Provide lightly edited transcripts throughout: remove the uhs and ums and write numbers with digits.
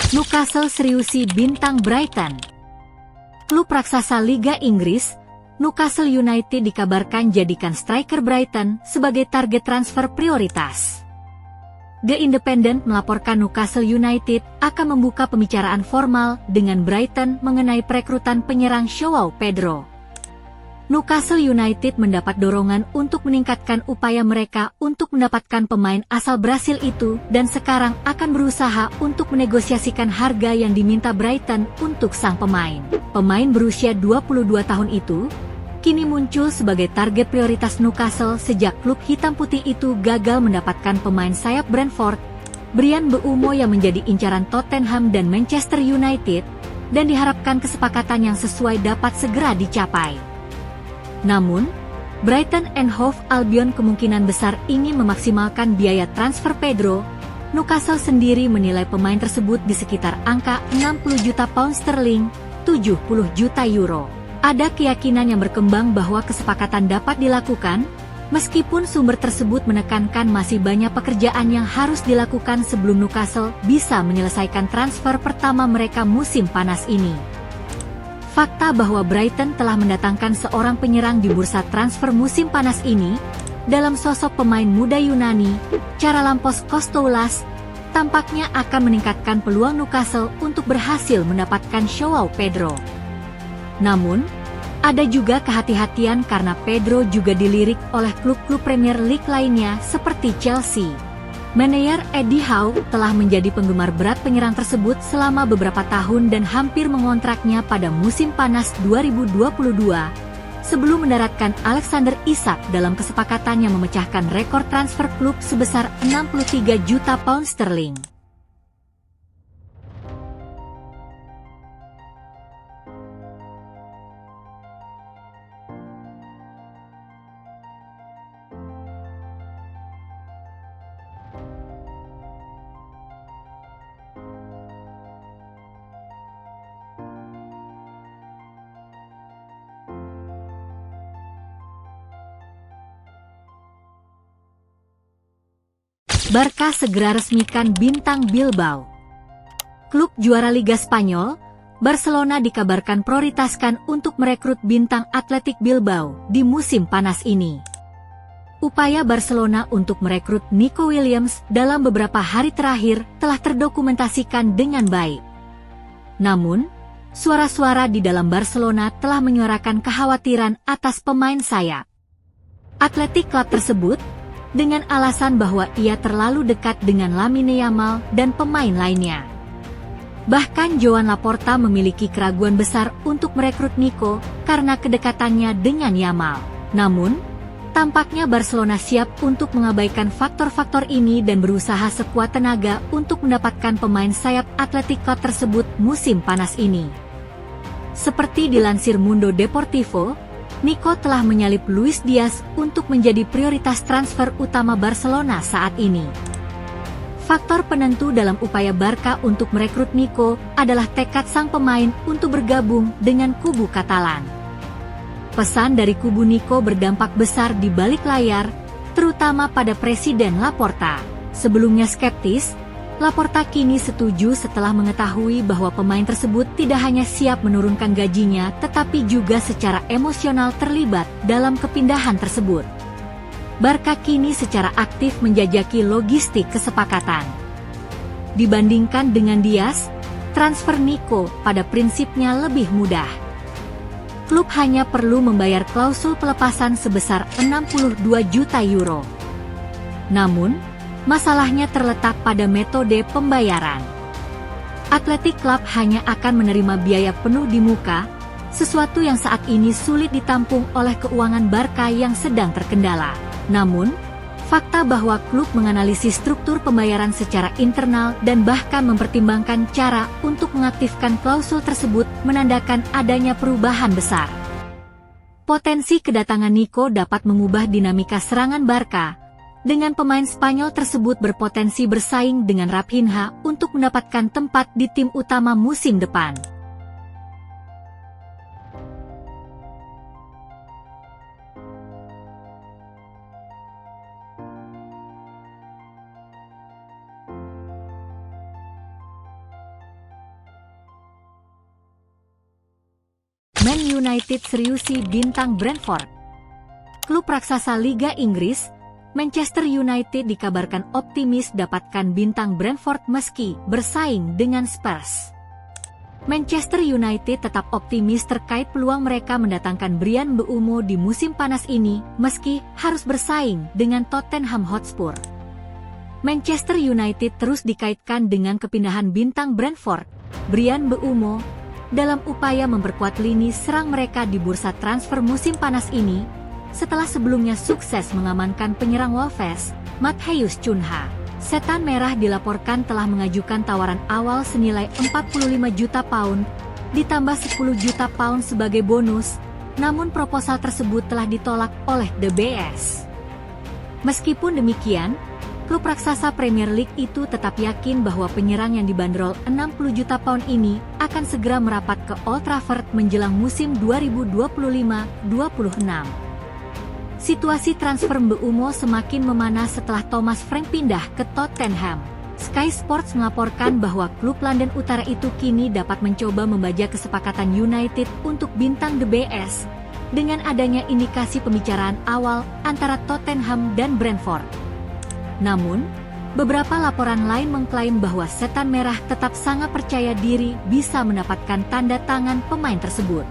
Newcastle seriusi bintang Brighton. Klub raksasa Liga Inggris, Newcastle United dikabarkan jadikan striker Brighton sebagai target transfer prioritas. The Independent melaporkan Newcastle United akan membuka pembicaraan formal dengan Brighton mengenai perekrutan penyerang Joao Pedro. Newcastle United mendapat dorongan untuk meningkatkan upaya mereka untuk mendapatkan pemain asal Brasil itu dan sekarang akan berusaha untuk menegosiasikan harga yang diminta Brighton untuk sang pemain. Pemain berusia 22 tahun itu kini muncul sebagai target prioritas Newcastle sejak klub hitam putih itu gagal mendapatkan pemain sayap Brentford, Bryan Mbeumo yang menjadi incaran Tottenham dan Manchester United, dan diharapkan kesepakatan yang sesuai dapat segera dicapai. Namun, Brighton and Hove Albion kemungkinan besar ingin memaksimalkan biaya transfer Pedro. Newcastle sendiri menilai pemain tersebut di sekitar angka 60 juta pound sterling, 70 juta euro. Ada keyakinan yang berkembang bahwa kesepakatan dapat dilakukan, meskipun sumber tersebut menekankan masih banyak pekerjaan yang harus dilakukan sebelum Newcastle bisa menyelesaikan transfer pertama mereka musim panas ini. Fakta bahwa Brighton telah mendatangkan seorang penyerang di bursa transfer musim panas ini, dalam sosok pemain muda Yunani, Charalampos Kostoulas, tampaknya akan meningkatkan peluang Newcastle untuk berhasil mendapatkan Joao Pedro. Namun, ada juga kehati-hatian karena Pedro juga dilirik oleh klub-klub Premier League lainnya seperti Chelsea. Manajer Eddie Howe telah menjadi penggemar berat penyerang tersebut selama beberapa tahun dan hampir mengontraknya pada musim panas 2022, sebelum mendaratkan Alexander Isak dalam kesepakatan yang memecahkan rekor transfer klub sebesar 63 juta pound sterling. Barca segera resmikan bintang Bilbao. Klub juara Liga Spanyol, Barcelona dikabarkan prioritaskan untuk merekrut bintang Athletic Bilbao di musim panas ini. Upaya Barcelona untuk merekrut Nico Williams dalam beberapa hari terakhir telah terdokumentasikan dengan baik. Namun, suara-suara di dalam Barcelona telah menyuarakan kekhawatiran atas pemain sayap Athletic Club tersebut, dengan alasan bahwa ia terlalu dekat dengan Lamine Yamal dan pemain lainnya. Bahkan Joan Laporta memiliki keraguan besar untuk merekrut Nico karena kedekatannya dengan Yamal. Namun, tampaknya Barcelona siap untuk mengabaikan faktor-faktor ini dan berusaha sekuat tenaga untuk mendapatkan pemain sayap Athletic Club tersebut musim panas ini. Seperti dilansir Mundo Deportivo, Nico telah menyalip Luis Diaz untuk menjadi prioritas transfer utama Barcelona saat ini. Faktor penentu dalam upaya Barca untuk merekrut Nico adalah tekad sang pemain untuk bergabung dengan kubu Katalan. Pesan dari kubu Nico berdampak besar di balik layar, terutama pada Presiden Laporta. Sebelumnya skeptis, Laporta kini setuju setelah mengetahui bahwa pemain tersebut tidak hanya siap menurunkan gajinya tetapi juga secara emosional terlibat dalam kepindahan tersebut. Barca kini secara aktif menjajaki logistik kesepakatan. Dibandingkan dengan Diaz, transfer Nico pada prinsipnya lebih mudah. Klub hanya perlu membayar klausul pelepasan sebesar 62 juta euro. Namun, masalahnya terletak pada metode pembayaran. Athletic Club hanya akan menerima biaya penuh di muka, sesuatu yang saat ini sulit ditampung oleh keuangan Barca yang sedang terkendala. Namun, fakta bahwa klub menganalisis struktur pembayaran secara internal dan bahkan mempertimbangkan cara untuk mengaktifkan klausul tersebut menandakan adanya perubahan besar. Potensi kedatangan Nico dapat mengubah dinamika serangan Barca, dengan pemain Spanyol tersebut berpotensi bersaing dengan Raphinha untuk mendapatkan tempat di tim utama musim depan. Man United seriusi bintang Brentford. Klub raksasa Liga Inggris, Manchester United dikabarkan optimis dapatkan bintang Brentford meski bersaing dengan Spurs. Manchester United tetap optimis terkait peluang mereka mendatangkan Bryan Mbeumo di musim panas ini meski harus bersaing dengan Tottenham Hotspur. Manchester United terus dikaitkan dengan kepindahan bintang Brentford, Bryan Mbeumo, dalam upaya memperkuat lini serang mereka di bursa transfer musim panas ini, setelah sebelumnya sukses mengamankan penyerang Wolves, Matheus Cunha. Setan Merah dilaporkan telah mengajukan tawaran awal senilai 45 juta pound, ditambah 10 juta pound sebagai bonus, namun proposal tersebut telah ditolak oleh The BS. Meskipun demikian, klub raksasa Premier League itu tetap yakin bahwa penyerang yang dibanderol 60 juta pound ini akan segera merapat ke Old Trafford menjelang musim 2025-26. Situasi transfer Mbeumo semakin memanas setelah Thomas Frank pindah ke Tottenham. Sky Sports melaporkan bahwa klub London Utara itu kini dapat mencoba membajak kesepakatan United untuk bintang The BS, dengan adanya indikasi pembicaraan awal antara Tottenham dan Brentford. Namun, beberapa laporan lain mengklaim bahwa Setan Merah tetap sangat percaya diri bisa mendapatkan tanda tangan pemain tersebut.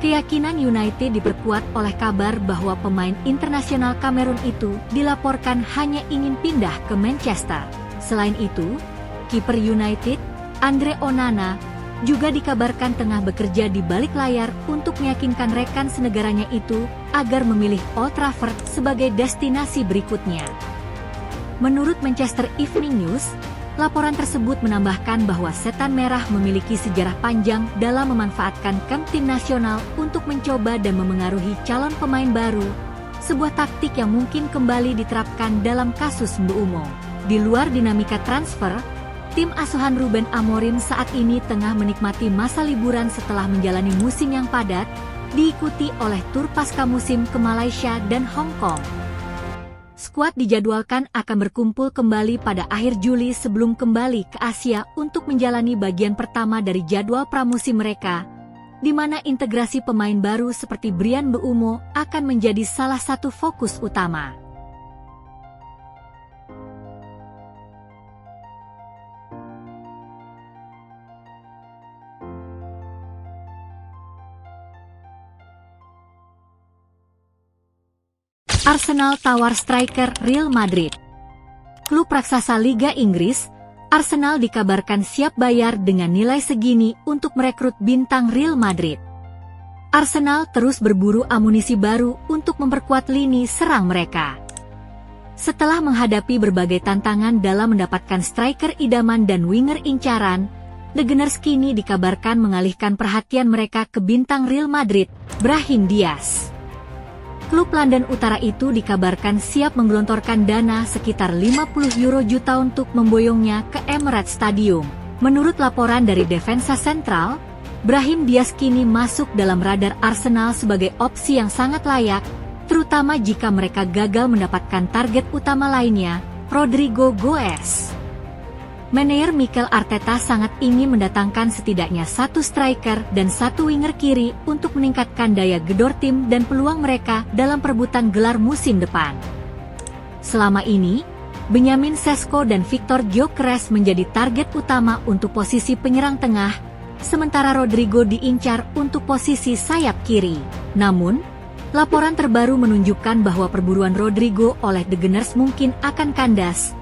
Keyakinan United diperkuat oleh kabar bahwa pemain internasional Kamerun itu dilaporkan hanya ingin pindah ke Manchester. Selain itu, kiper United, Andre Onana, juga dikabarkan tengah bekerja di balik layar untuk meyakinkan rekan senegaranya itu agar memilih Old Trafford sebagai destinasi berikutnya. Menurut Manchester Evening News, laporan tersebut menambahkan bahwa Setan Merah memiliki sejarah panjang dalam memanfaatkan kamp tim nasional untuk mencoba dan memengaruhi calon pemain baru, sebuah taktik yang mungkin kembali diterapkan dalam kasus Mbeumo. Di luar dinamika transfer, tim asuhan Ruben Amorim saat ini tengah menikmati masa liburan setelah menjalani musim yang padat, diikuti oleh tur pasca musim ke Malaysia dan Hong Kong. Skuad dijadwalkan akan berkumpul kembali pada akhir Juli sebelum kembali ke Asia untuk menjalani bagian pertama dari jadwal pramusim mereka, di mana integrasi pemain baru seperti Bryan Mbeumo akan menjadi salah satu fokus utama. Arsenal tawar striker Real Madrid. Klub raksasa Liga Inggris, Arsenal dikabarkan siap bayar dengan nilai segini untuk merekrut bintang Real Madrid. Arsenal terus berburu amunisi baru untuk memperkuat lini serang mereka. Setelah menghadapi berbagai tantangan dalam mendapatkan striker idaman dan winger incaran, The Gunners kini dikabarkan mengalihkan perhatian mereka ke bintang Real Madrid, Brahim Diaz. Klub London Utara itu dikabarkan siap menggelontorkan dana sekitar 50 euro juta untuk memboyongnya ke Emirates Stadium. Menurut laporan dari Defensa Central, Brahim Diaz kini masuk dalam radar Arsenal sebagai opsi yang sangat layak, terutama jika mereka gagal mendapatkan target utama lainnya, Rodrigo Goes. Manajer Mikel Arteta sangat ingin mendatangkan setidaknya satu striker dan satu winger kiri untuk meningkatkan daya gedor tim dan peluang mereka dalam perebutan gelar musim depan. Selama ini, Benjamin Sesko dan Victor Gyökeres menjadi target utama untuk posisi penyerang tengah, sementara Rodrigo diincar untuk posisi sayap kiri. Namun, laporan terbaru menunjukkan bahwa perburuan Rodrigo oleh The Gunners mungkin akan kandas,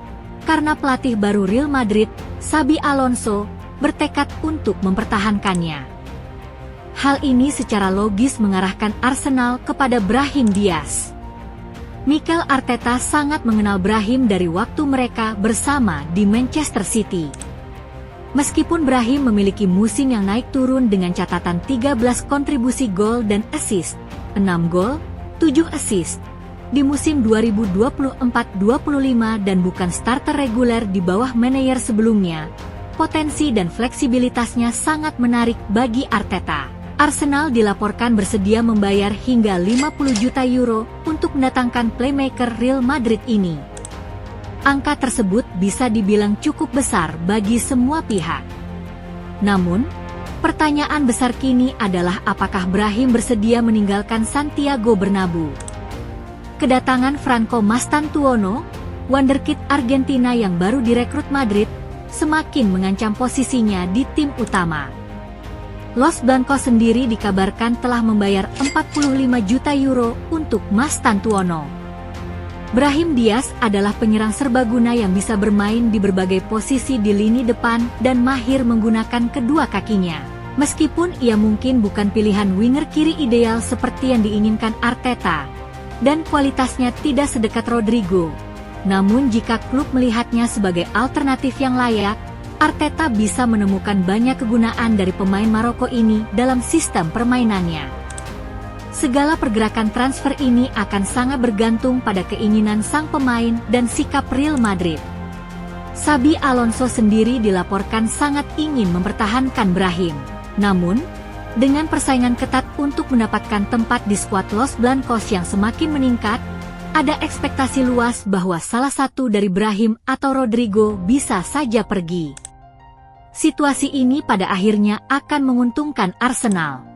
karena pelatih baru Real Madrid, Xabi Alonso, bertekad untuk mempertahankannya. Hal ini secara logis mengarahkan Arsenal kepada Brahim Diaz. Mikel Arteta sangat mengenal Brahim dari waktu mereka bersama di Manchester City. Meskipun Brahim memiliki musim yang naik turun dengan catatan 13 kontribusi gol dan assist, 6 gol, 7 assist, di musim 2024-25 dan bukan starter reguler di bawah manajer sebelumnya, potensi dan fleksibilitasnya sangat menarik bagi Arteta. Arsenal dilaporkan bersedia membayar hingga 50 juta euro untuk mendatangkan playmaker Real Madrid ini. Angka tersebut bisa dibilang cukup besar bagi semua pihak. Namun, Pertanyaan besar kini adalah apakah Brahim bersedia meninggalkan Santiago Bernabeu. Kedatangan Franco Mastantuono, wonderkid Argentina yang baru direkrut Madrid, semakin mengancam posisinya di tim utama. Los Blancos sendiri dikabarkan telah membayar 45 juta euro untuk Mastantuono. Brahim Diaz adalah penyerang serbaguna yang bisa bermain di berbagai posisi di lini depan dan mahir menggunakan kedua kakinya. Meskipun ia mungkin bukan pilihan winger kiri ideal seperti yang diinginkan Arteta, dan kualitasnya tidak sedekat Rodrigo, namun jika klub melihatnya sebagai alternatif yang layak, Arteta bisa menemukan banyak kegunaan dari pemain Maroko ini dalam sistem permainannya. Segala pergerakan transfer ini akan sangat bergantung pada keinginan sang pemain dan sikap Real Madrid. Xabi Alonso sendiri dilaporkan sangat ingin mempertahankan Brahim. Namun, dengan persaingan ketat untuk mendapatkan tempat di skuad Los Blancos yang semakin meningkat, ada ekspektasi luas bahwa salah satu dari Brahim atau Rodrigo bisa saja pergi. Situasi ini pada akhirnya akan menguntungkan Arsenal.